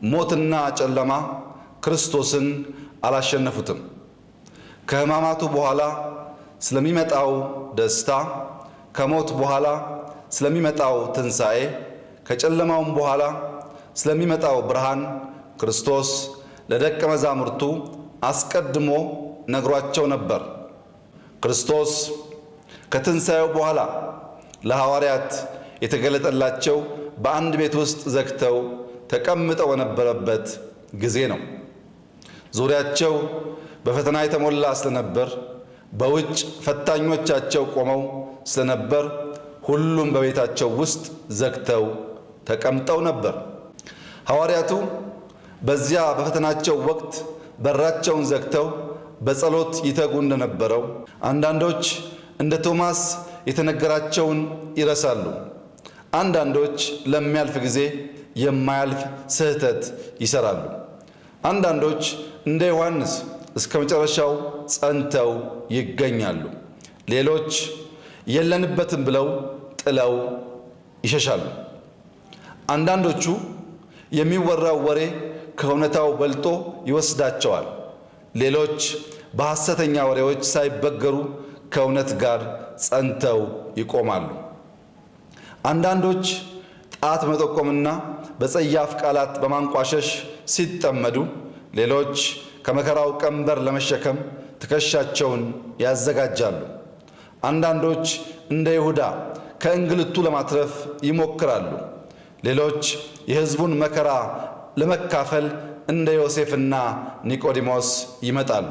ሞትና ጨለማ ክርስቶስን አላሸነፉትም። ከሕማማቱ በኋላ ስለሚመጣው ደስታ፣ ከሞት በኋላ ስለሚመጣው ትንሣኤ፣ ከጨለማውም በኋላ ስለሚመጣው ብርሃን ክርስቶስ ለደቀ መዛሙርቱ አስቀድሞ ነግሯቸው ነበር። ክርስቶስ ከትንሣኤው በኋላ ለሐዋርያት የተገለጠላቸው በአንድ ቤት ውስጥ ዘግተው ተቀምጠው በነበረበት ጊዜ ነው። ዙሪያቸው በፈተና የተሞላ ስለነበር፣ በውጭ ፈታኞቻቸው ቆመው ስለነበር ሁሉም በቤታቸው ውስጥ ዘግተው ተቀምጠው ነበር። ሐዋርያቱ በዚያ በፈተናቸው ወቅት በራቸውን ዘግተው በጸሎት ይተጉ እንደነበረው አንዳንዶች እንደ ቶማስ የተነገራቸውን ይረሳሉ። አንዳንዶች ለሚያልፍ ጊዜ የማያልፍ ስህተት ይሰራሉ። አንዳንዶች እንደ ዮሐንስ እስከ መጨረሻው ጸንተው ይገኛሉ። ሌሎች የለንበትም ብለው ጥለው ይሸሻሉ። አንዳንዶቹ የሚወራው ወሬ ከእውነታው በልጦ ይወስዳቸዋል። ሌሎች በሐሰተኛ ወሬዎች ሳይበገሩ ከእውነት ጋር ጸንተው ይቆማሉ። አንዳንዶች ጣት መጠቆምና በጸያፍ ቃላት በማንቋሸሽ ሲጠመዱ፣ ሌሎች ከመከራው ቀንበር ለመሸከም ትከሻቸውን ያዘጋጃሉ። አንዳንዶች እንደ ይሁዳ ከእንግልቱ ለማትረፍ ይሞክራሉ። ሌሎች የሕዝቡን መከራ ለመካፈል እንደ ዮሴፍና ኒቆዲሞስ ይመጣሉ።